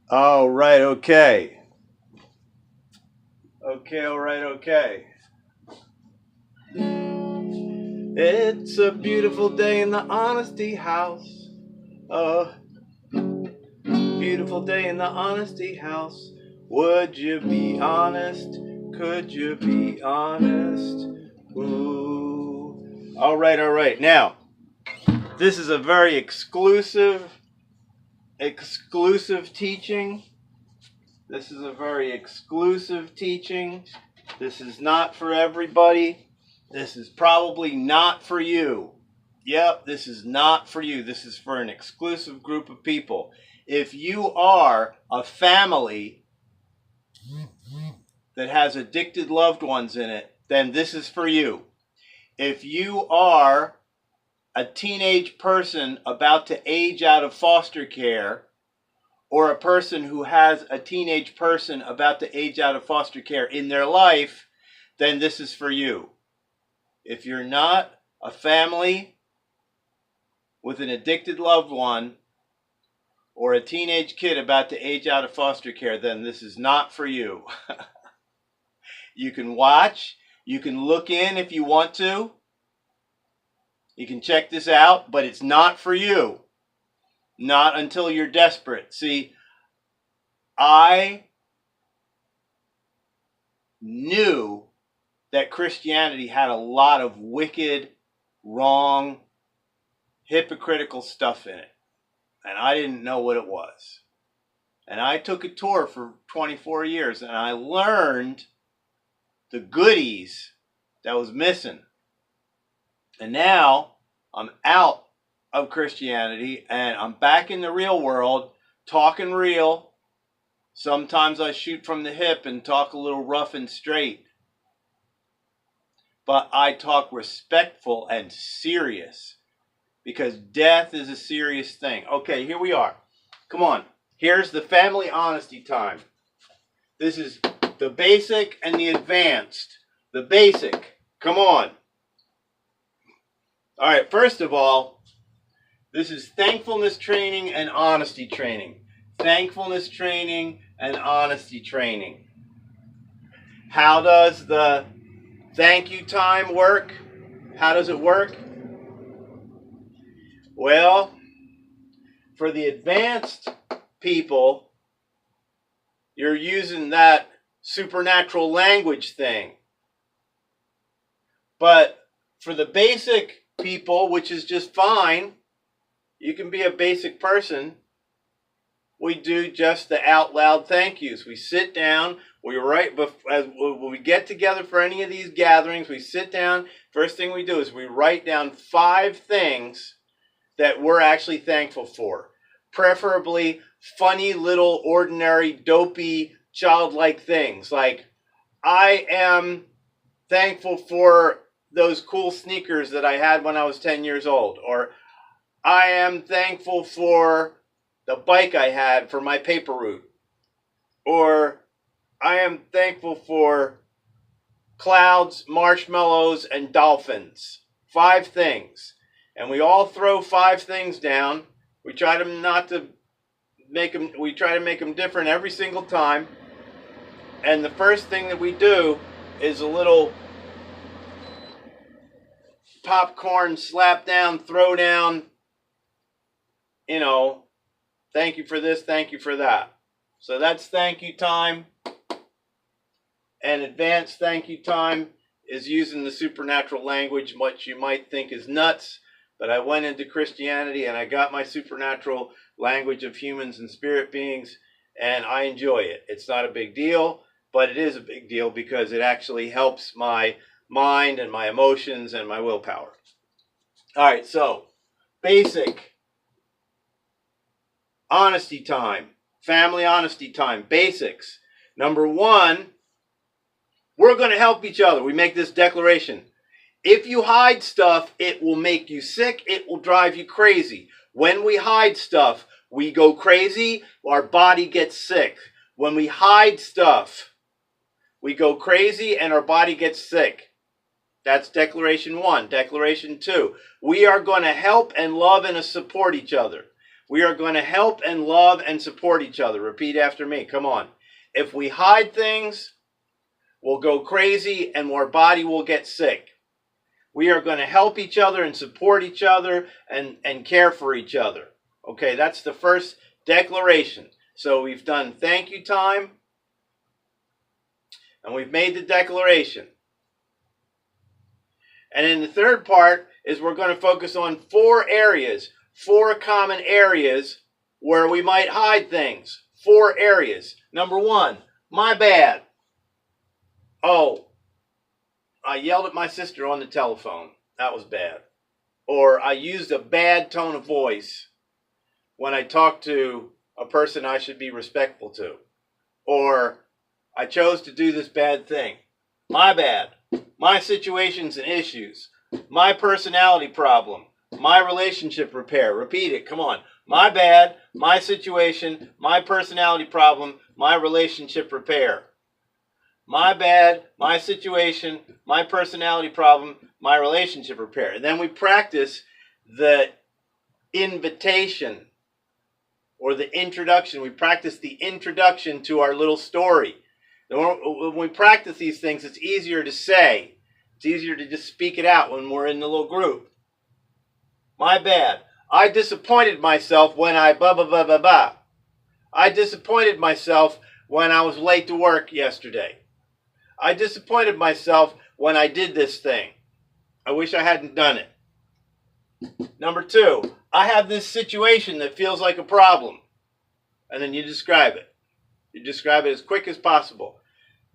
All right, okay. Okay, all right, okay. It's a beautiful day in the honesty house. A beautiful day in the honesty house. Would you be honest? Could you be honest? Ooh. All right, all right. Now, this is a very exclusive teaching. This is a very exclusive teaching. This is not for everybody. This is probably not for you. Yep, this is not for you. This is for an exclusive group of people. If you are a family that has addicted loved ones in it, then this is for you. If you are a teenage person about to age out of foster care, or a person who has a teenage person about to age out of foster care in their life, then this is for you. If you're not a family with an addicted loved one or a teenage kid about to age out of foster care, then this is not for you. You can watch, you can look in if you want to, you can check this out, but it's not for you. Not until you're desperate. See, I knew that Christianity had a lot of wicked, wrong, hypocritical stuff in it. And I didn't know what it was. And I took a tour for 24 years and I learned the goodies that was missing. And now I'm out of Christianity and I'm back in the real world, talking real. Sometimes I shoot from the hip and talk a little rough and straight. But I talk respectful and serious because death is a serious thing. Okay, here we are. Come on. Here's the family honesty time. This is the basic and the advanced. The basic. Come on. All right, first of all, this is thankfulness training and honesty training. Thankfulness training and honesty training. How does the thank you time work? How does it work? Well, for the advanced people, you're using that supernatural language thing. But for the basic people, which is just fine, you can be a basic person, we do just the out loud thank yous. We sit down, we write, when we get together for any of these gatherings, we sit down, first thing we do is we write down 5 things that we're actually thankful for. Preferably funny little ordinary dopey childlike things like I am thankful for those cool sneakers that I had when I was 10 years old, or I am thankful for the bike I had for my paper route, or I am thankful for clouds, marshmallows, and dolphins. 5 things. And we all throw 5 things down. We try to not to make them, we try to make them different every single time. And the first thing that we do is a little popcorn slap down, throw down, thank you for this, thank you for that. So that's thank you time. And advanced thank you time is using the supernatural language, what you might think is nuts. But I went into Christianity and I got my supernatural language of humans and spirit beings, and I enjoy it. It's not a big deal, but it is a big deal because it actually helps my mind and my emotions and my willpower. All right, so basic honesty time, family honesty time, basics. Number 1, we're going to help each other. We make this declaration. If you hide stuff, it will make you sick. It will drive you crazy. When we hide stuff, we go crazy. Our body gets sick. When we hide stuff, we go crazy and our body gets sick. That's declaration 1. Declaration 2. We are going to help and love and support each other. We are going to help and love and support each other. Repeat after me. Come on. If we hide things, we'll go crazy and our body will get sick. We are going to help each other and support each other and care for each other. Okay, that's the first declaration. So we've done thank you time, and we've made the declaration. And in the third part is we're going to focus on 4 areas, 4 common areas where we might hide things. 4 areas. Number 1, my bad. Oh, I yelled at my sister on the telephone. That was bad. Or I used a bad tone of voice when I talked to a person I should be respectful to. Or I chose to do this bad thing. My bad. My situations and issues. My personality problem. My relationship repair. Repeat it. Come on. My bad. My situation. My personality problem. My relationship repair. My bad. My situation. My personality problem. My relationship repair. And then we practice the invitation or the introduction. We practice the introduction to our little story. When we practice these things, it's easier to say. It's easier to just speak it out when we're in the little group. My bad. I disappointed myself when I blah, blah, blah, blah, blah. I disappointed myself when I was late to work yesterday. I disappointed myself when I did this thing. I wish I hadn't done it. Number 2, I have this situation that feels like a problem. And then you describe it. You describe it as quick as possible.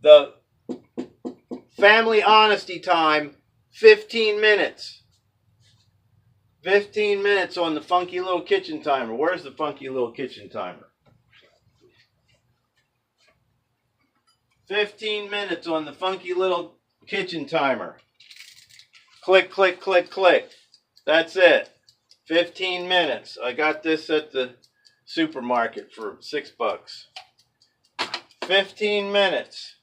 The family honesty time, 15 minutes. 15 minutes on the funky little kitchen timer. Where's the funky little kitchen timer? 15 minutes on the funky little kitchen timer. Click, click, click, click. That's it. 15 minutes. I got this at the supermarket for $6. 15 minutes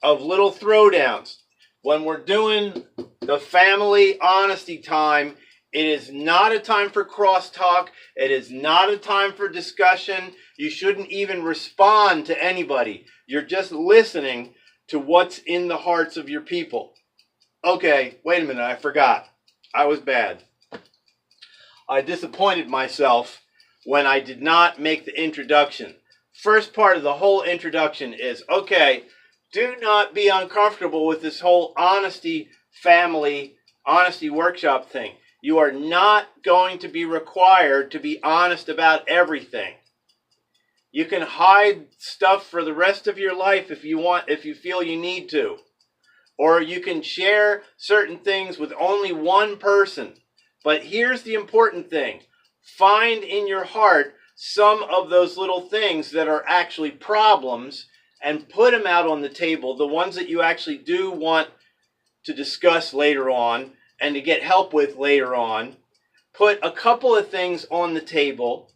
of little throwdowns. When we're doing the family honesty time, it is not a time for crosstalk. It is not a time for discussion. You shouldn't even respond to anybody. You're just listening to what's in the hearts of your people. Okay, wait a minute, I forgot. I was bad. I disappointed myself when I did not make the introduction. First part of the whole introduction is, okay, do not be uncomfortable with this whole honesty workshop thing. You are not going to be required to be honest about everything. You can hide stuff for the rest of your life if you feel you need to. Or you can share certain things with only one person. But here's the important thing. Find in your heart some of those little things that are actually problems and put them out on the table, the ones that you actually do want to discuss later on and to get help with later on. Put a couple of things on the table,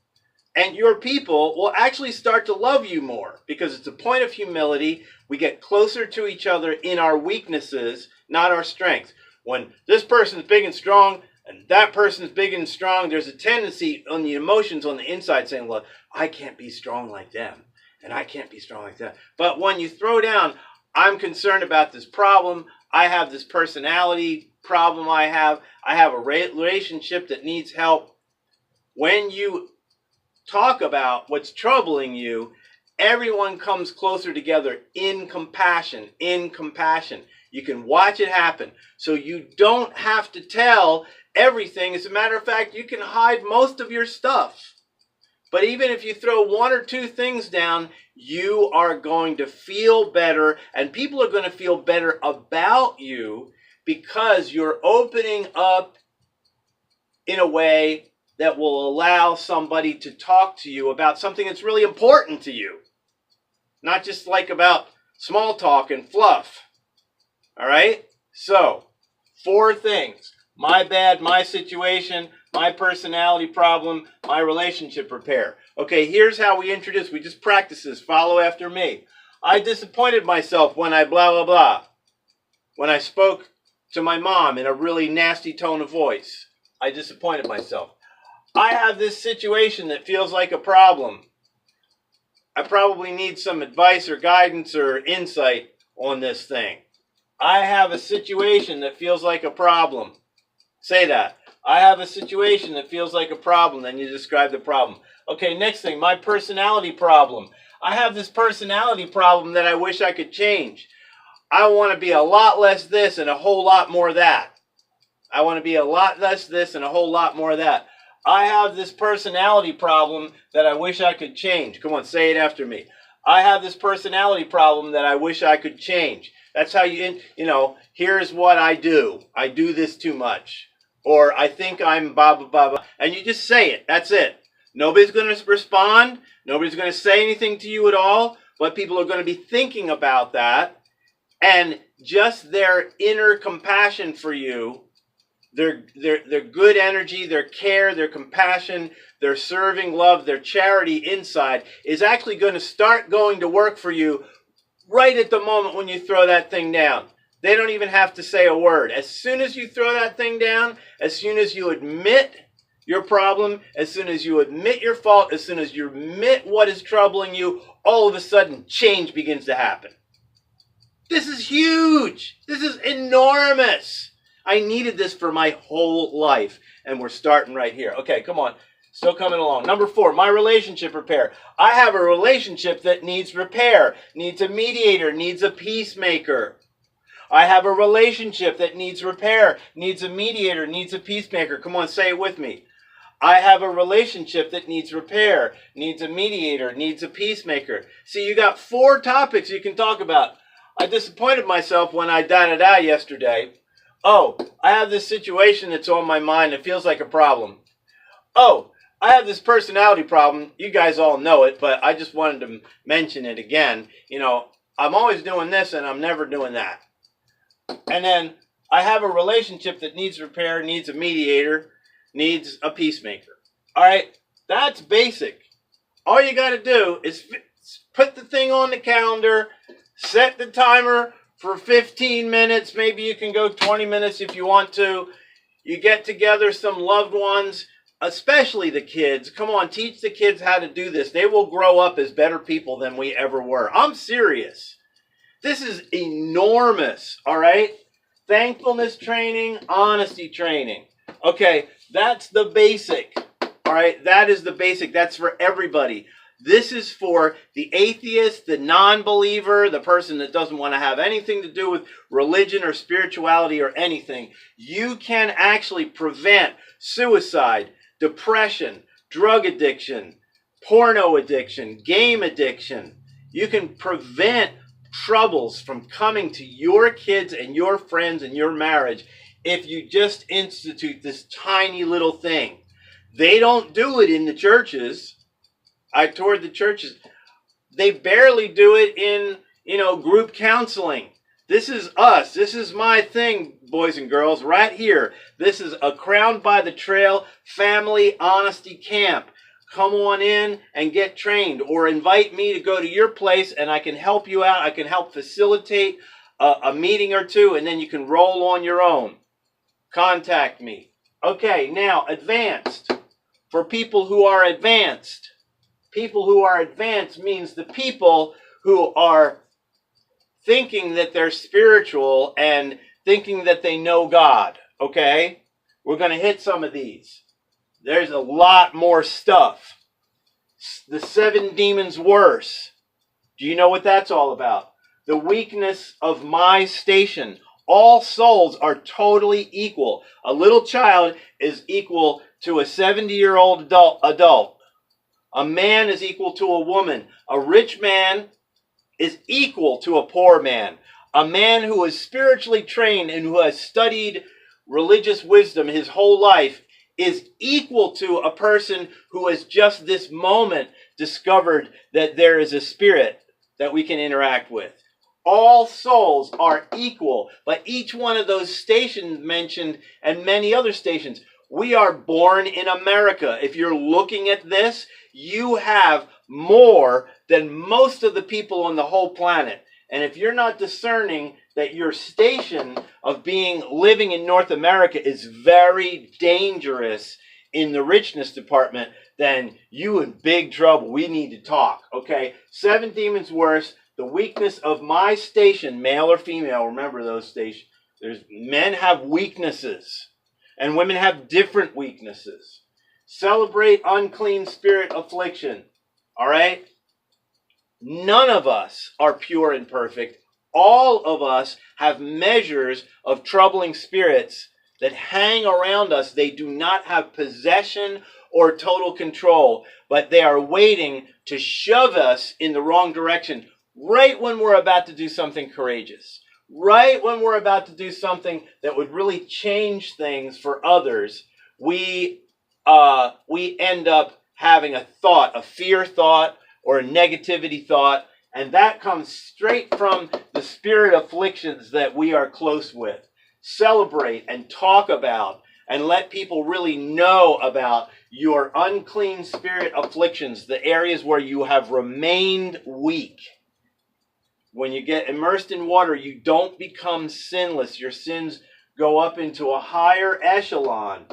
and your people will actually start to love you more because it's a point of humility. We get closer to each other in our weaknesses, not our strengths. When this person is big and strong and that person is big and strong, there's a tendency on the emotions on the inside saying, well, I can't be strong like them and I can't be strong like that. But when you throw down, I'm concerned about this problem, I have this personality problem, I have a relationship that needs help. When you talk about what's troubling you, everyone comes closer together in compassion, You can watch it happen. So you don't have to tell everything. As a matter of fact, you can hide most of your stuff. But even if you throw 1 or 2 things down, you are going to feel better, and people are going to feel better about you because you're opening up in a way that will allow somebody to talk to you about something that's really important to you. Not just like about small talk and fluff. All right? So, 4 things. My bad, my situation, my personality problem, my relationship repair. Okay, here's how we introduce. We just practice this. Follow after me. I disappointed myself when I blah, blah, blah. When I spoke to my mom in a really nasty tone of voice. I disappointed myself. I have this situation that feels like a problem. I probably need some advice or guidance or insight on this thing. I have a situation that feels like a problem. Say that. I have a situation that feels like a problem. Then you describe the problem. Okay, next thing, my personality problem. I have this personality problem that I wish I could change. I want to be a lot less this and a whole lot more that. I want to be a lot less this and a whole lot more that. I have this personality problem that I wish I could change. Come on, say it after me. I have this personality problem that I wish I could change. That's how here's what I do. I do this too much. Or I think I'm blah, blah, blah, blah. And you just say it. That's it. Nobody's going to respond. Nobody's going to say anything to you at all. But people are going to be thinking about that. And just their inner compassion for you, their good energy, their care, their compassion, their serving love, their charity inside is actually going to start going to work for you right at the moment when you throw that thing down. They don't even have to say a word. As soon as you throw that thing down, as soon as you admit your problem, as soon as you admit your fault, as soon as you admit what is troubling you, all of a sudden change begins to happen. This is huge. This is enormous. I needed this for my whole life, and we're starting right here. Okay, come on. Still coming along. Number 4, my relationship repair. I have a relationship that needs repair, needs a mediator, needs a peacemaker. I have a relationship that needs repair, needs a mediator, needs a peacemaker. Come on, say it with me. I have a relationship that needs repair, needs a mediator, needs a peacemaker. See, you got 4 topics you can talk about. I disappointed myself when I da-da-da yesterday. Oh, I have this situation that's on my mind. It feels like a problem. Oh, I have this personality problem. You guys all know it, but I just wanted to mention it again. I'm always doing this and I'm never doing that. And then I have a relationship that needs repair, needs a mediator, needs a peacemaker. All right, that's basic. All you got to do is put the thing on the calendar, set the timer for 15 minutes. Maybe you can go 20 minutes if you want to. You get together some loved ones, especially the kids. Come on, teach the kids how to do this. They will grow up as better people than we ever were. I'm serious. This is enormous, all right? Thankfulness training, honesty training. Okay, that's the basic, all right? That is the basic. That's for everybody. This is for the atheist, the non-believer, the person that doesn't want to have anything to do with religion or spirituality or anything. You can actually prevent suicide, depression, drug addiction, porno addiction, game addiction. You can prevent troubles from coming to your kids and your friends and your marriage if you just institute this tiny little thing. They don't do it in the churches. I toured the churches. They barely do it in, group counseling. This is us. This is my thing, boys and girls, right here. This is a Crowned by the Trail family honesty camp. Come on in and get trained, or invite me to go to your place and I can help you out. I can help facilitate a meeting or two, and then you can roll on your own. Contact me. Okay, now advanced. For people who are advanced. People who are advanced means the people who are thinking that they're spiritual and thinking that they know God, okay? We're going to hit some of these. There's a lot more stuff. The 7 demons worse. Do you know what that's all about? The weakness of my station. All souls are totally equal. A little child is equal to a 70-year-old adult. A man is equal to a woman. A rich man is equal to a poor man. A man who is spiritually trained and who has studied religious wisdom his whole life is equal to a person who has just this moment discovered that there is a spirit that we can interact with. All souls are equal, but each one of those stations mentioned and many other stations, we are born in America. If you're looking at this, you have more than most of the people on the whole planet. And if you're not discerning that your station of living in North America is very dangerous, in the richness department, then you in big trouble. We need to talk. Okay. 7 demons worse. The weakness of my station, male or female. Remember those stations. Men have weaknesses, and women have different weaknesses. Celebrate unclean spirit affliction. All right. None of us are pure and perfect. All of us have measures of troubling spirits that hang around us. They do not have possession or total control, but they are waiting to shove us in the wrong direction right when we're about to do something courageous, right when we're about to do something that would really change things for others. We end up having a thought, a fear thought, or a negativity thought, and that comes straight from the spirit afflictions that we are close with. Celebrate and talk about and let people really know about your unclean spirit afflictions, the areas where you have remained weak. When you get immersed in water, you don't become sinless. Your sins go up into a higher echelon.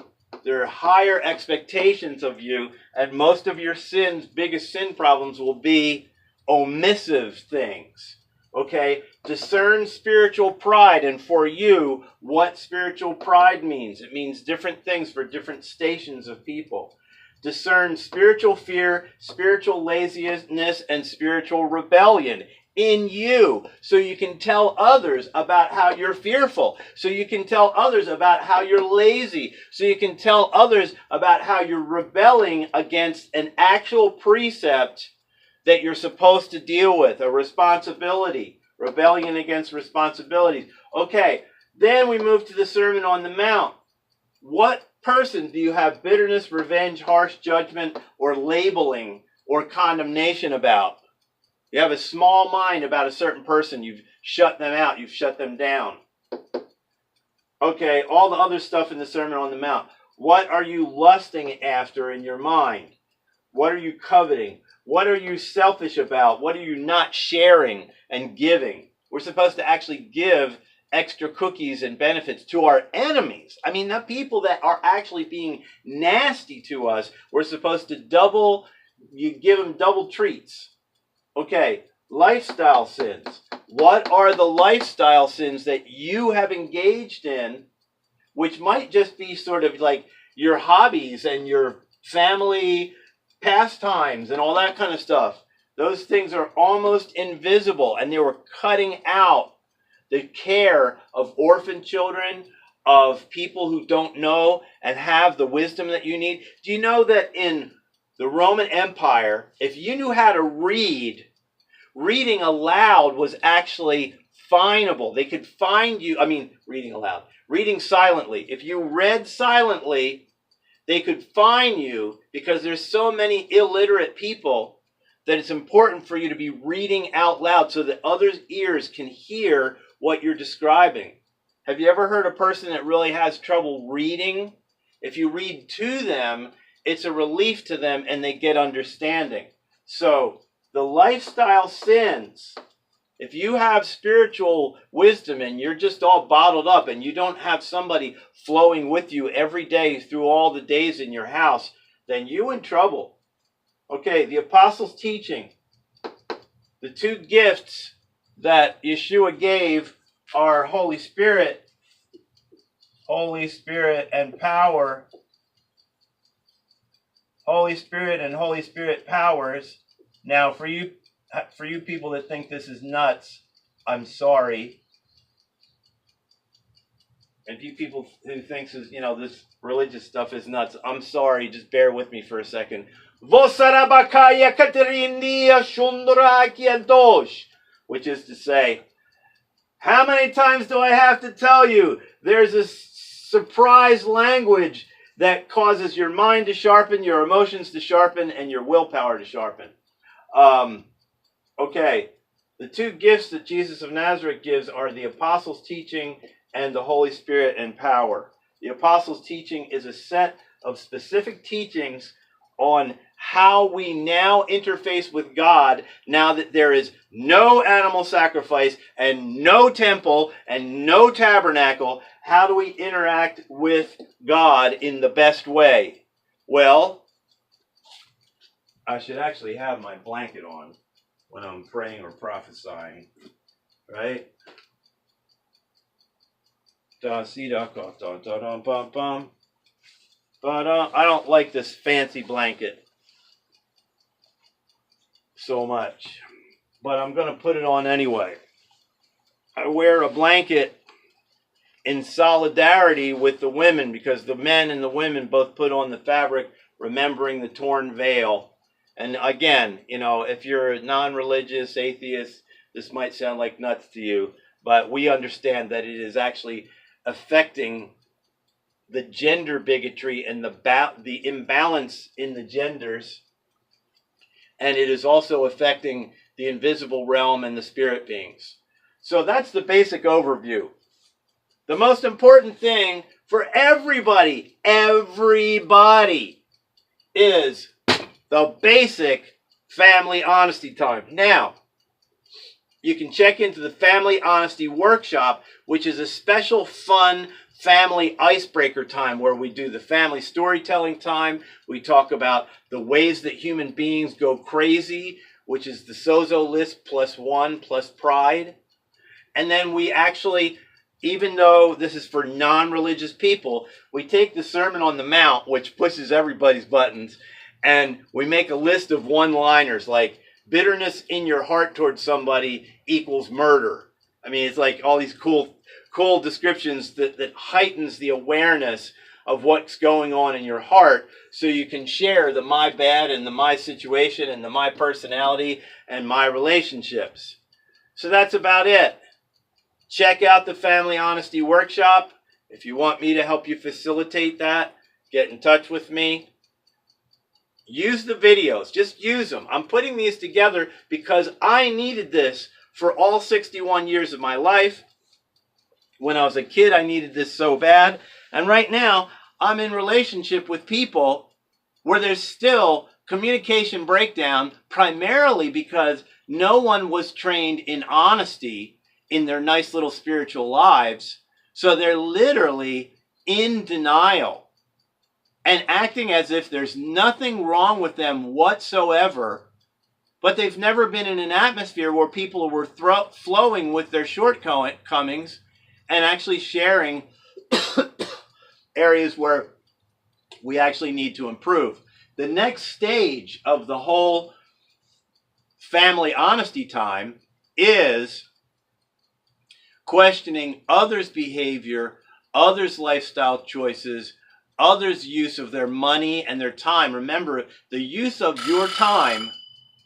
There are higher expectations of you, and most of your sins, biggest sin problems, will be omissive things. Okay? Discern spiritual pride, and for you, what spiritual pride means. It means different things for different stations of people. Discern spiritual fear, spiritual laziness, and spiritual rebellion in you, so you can tell others about how you're fearful, so you can tell others about how you're lazy, so you can tell others about how you're rebelling against an actual precept that you're supposed to deal with, a responsibility, rebellion against responsibilities. Okay, then we move to the Sermon on the Mount. What person do you have bitterness, revenge, harsh judgment, or labeling or condemnation about? You have a small mind about a certain person. You've shut them out. You've shut them down. Okay, all the other stuff in the Sermon on the Mount. What are you lusting after in your mind? What are you coveting? What are you selfish about? What are you not sharing and giving? We're supposed to actually give extra cookies and benefits to our enemies. I mean, the people that are actually being nasty to us, we're supposed to you give them double treats. Okay, lifestyle sins. What are the lifestyle sins that you have engaged in, which might just be sort of like your hobbies and your family pastimes and all that kind of stuff? Those things are almost invisible, and they were cutting out the care of orphan children, of people who don't know and have the wisdom that you need. Do you know that in the Roman Empire, if you knew how to read, reading aloud was actually finable. They could find you, reading aloud, reading silently. If you read silently, they could fine you, because there's so many illiterate people that it's important for you to be reading out loud so that others' ears can hear what you're describing. Have you ever heard a person that really has trouble reading? If you read to them, it's a relief to them and they get understanding. So the lifestyle sins, if you have spiritual wisdom and you're just all bottled up and you don't have somebody flowing with you every day through all the days in your house, then you're in trouble. Okay, the apostles' teaching. The 2 gifts that Yeshua gave are Holy Spirit and power. Holy Spirit and Holy Spirit powers. Now, for you people that think this is nuts, I'm sorry. And you people who think this religious stuff is nuts, I'm sorry. Just bear with me for a second. Which is to say, how many times do I have to tell you? There's a surprise language that causes your mind to sharpen, your emotions to sharpen, and your willpower to sharpen. Okay, the 2 gifts that Jesus of Nazareth gives are the apostles' teaching and the Holy Spirit and power. The apostles' teaching is a set of specific teachings on how we now interface with God now that there is no animal sacrifice and no temple and no tabernacle. How do we interact with God in the best way? Well, I should actually have my blanket on when I'm praying or prophesying, right? Da si da da da da bum bum. But I don't like this fancy blanket so much. But I'm going to put it on anyway. I wear a blanket in solidarity with the women because the men and the women both put on the fabric, remembering the torn veil. And again, you know, if you're a non-religious atheist, this might sound like nuts to you, but we understand that it is actually affecting the gender bigotry and the imbalance in the genders, and it is also affecting the invisible realm and the spirit beings. So that's the basic overview. The most important thing for everybody, is the basic family honesty time. Now, you can check into the Family Honesty Workshop, which is a special fun family icebreaker time where we do the family storytelling time. We talk about the ways that human beings go crazy, which is the Sozo list +1 plus pride. And then we actually, even though this is for non-religious people, we take the Sermon on the Mount, which pushes everybody's buttons, and we make a list of one-liners like, bitterness in your heart towards somebody equals murder. I mean, it's like all these cool descriptions that heightens the awareness of what's going on in your heart, so you can share the my bad and the my situation and the my personality and my relationships. So that's about it. Check out the Family Honesty Workshop. If you want me to help you facilitate that, get in touch with me. Use the videos. Just use them. I'm putting these together because I needed this for all 61 years of my life. When I was a kid, I needed this so bad. And right now, I'm in relationship with people where there's still communication breakdown, primarily because no one was trained in honesty in their nice little spiritual lives. So they're literally in denial and acting as if there's nothing wrong with them whatsoever, but they've never been in an atmosphere where people were flowing with their shortcomings and actually sharing areas where we actually need to improve. The next stage of the whole family honesty time is questioning others' behavior, others' lifestyle choices, others' use of their money and their time. Remember, the use of your time,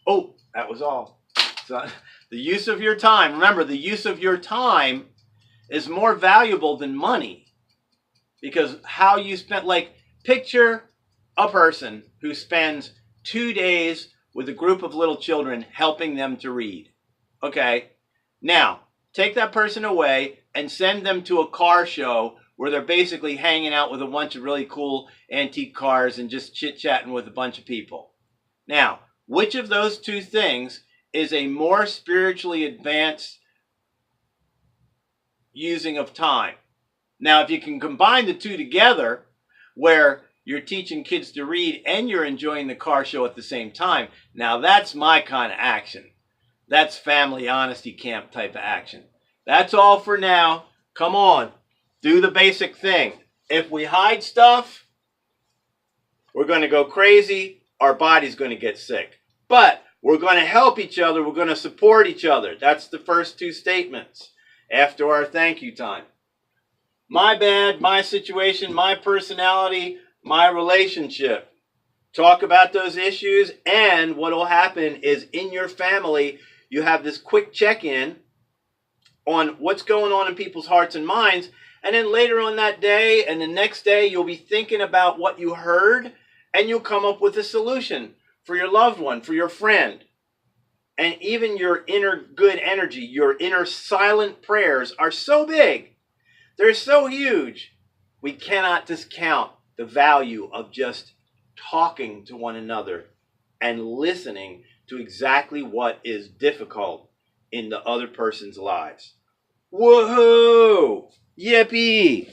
oh, that was all. So, the use of your time, remember, the use of your time is more valuable than money. Because how you spend, like, picture a person who spends 2 days with a group of little children helping them to read. Okay? Now, take that person away and send them to a car show where they're basically hanging out with a bunch of really cool antique cars and just chit-chatting with a bunch of people. Now, which of those two things is a more spiritually advanced using of time? Now, if you can combine the two together, where you're teaching kids to read and you're enjoying the car show at the same time, now that's my kind of action. That's family honesty camp type of action. That's all for now. Come on. Do the basic thing. If we hide stuff, we're going to go crazy. Our body's going to get sick. But we're going to help each other. We're going to support each other. That's the first two statements after our thank you time. My bad, my situation, my personality, my relationship. Talk about those issues, and what will happen is in your family, you have this quick check-in on what's going on in people's hearts and minds. And then later on that day and the next day, you'll be thinking about what you heard, and you'll come up with a solution for your loved one, for your friend. And even your inner good energy, your inner silent prayers are so big. They're so huge. We cannot discount the value of just talking to one another and listening to exactly what is difficult in the other person's lives. Woohoo! Yippee!